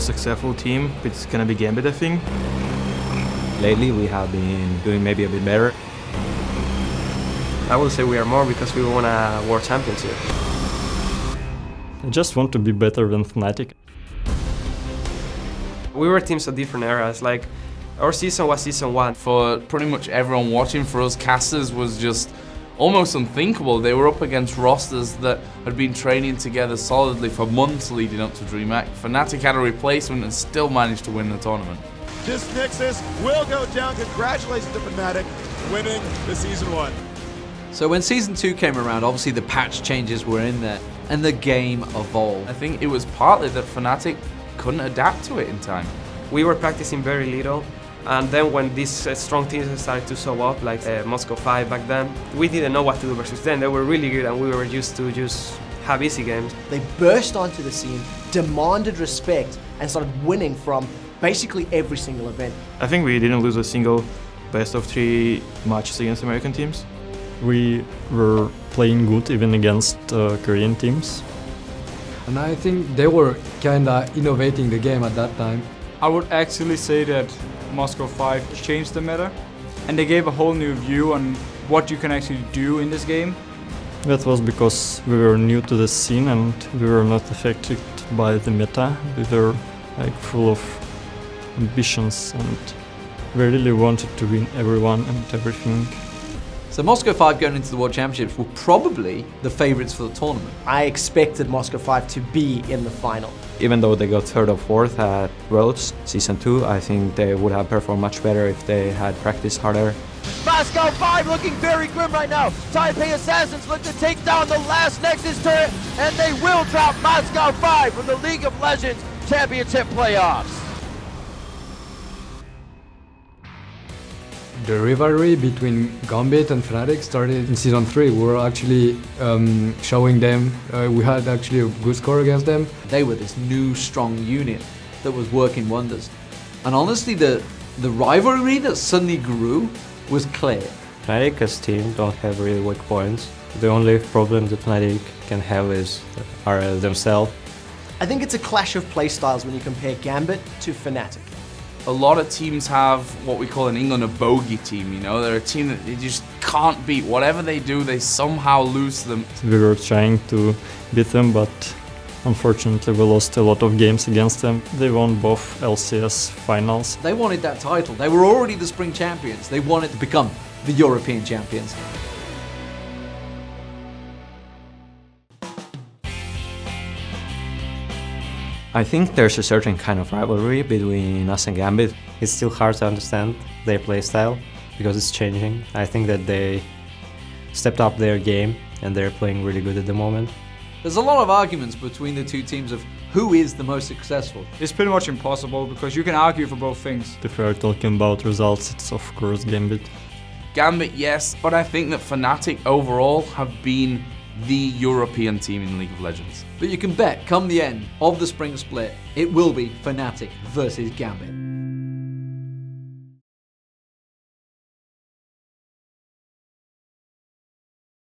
most successful team, it's gonna be Gambit, I think. Lately we have been doing maybe a bit better. I would say we are more because we won a World Championship. I just want to be better than Fnatic. We were teams of different eras, like our season was season 1. For pretty much everyone watching, for us casters was just almost unthinkable. They were up against rosters that had been training together solidly for months leading up to DreamHack. Fnatic had a replacement and still managed to win the tournament. This Nixus will go down. Congratulations to Fnatic winning the Season 1. So when Season 2 came around, obviously the patch changes were in there and the game evolved. I think it was partly that Fnatic couldn't adapt to it in time. We were practicing very little, and then when these strong teams started to show up, like Moscow 5 back then, we didn't know what to do versus them. They were really good and we were used to just have easy games. They burst onto the scene, demanded respect, and started winning from basically every single event. I think we didn't lose a single best of 3 matches against American teams. We were playing good even against Korean teams. And I think they were kinda innovating the game at that time. I would actually say that Moscow 5 changed the meta, and they gave a whole new view on what you can actually do in this game. That was because we were new to the scene and we were not affected by the meta. We were like full of ambitions and we really wanted to win everyone and everything. So Moscow 5 going into the World Championships were probably the favourites for the tournament. I expected Moscow 5 to be in the final. Even though they got 3rd or 4th at Worlds Season 2, I think they would have performed much better if they had practiced harder. Moscow 5 looking very grim right now. Taipei Assassins look to take down the last Nexus turret, and they will drop Moscow 5 from the League of Legends Championship playoffs. The rivalry between Gambit and Fnatic started in Season 3. We were actually showing them, we had actually a good score against them. They were this new strong unit that was working wonders. And honestly, the rivalry that suddenly grew was clear. Fnatic as team don't have really weak points. The only problem that Fnatic can have are themselves. I think it's a clash of playstyles when you compare Gambit to Fnatic. A lot of teams have what we call in England a bogey team, you know? They're a team that they just can't beat. Whatever they do, they somehow lose to them. We were trying to beat them, but unfortunately we lost a lot of games against them. They won both LCS finals. They wanted that title. They were already the spring champions. They wanted to become the European champions. I think there's a certain kind of rivalry between us and Gambit. It's still hard to understand their playstyle because it's changing. I think that they stepped up their game and they're playing really good at the moment. There's a lot of arguments between the two teams of who is the most successful. It's pretty much impossible because you can argue for both things. If we are talking about results, it's of course Gambit. Gambit, yes, but I think that Fnatic overall have been the European team in League of Legends. But you can bet, come the end of the spring split, it will be Fnatic versus Gambit.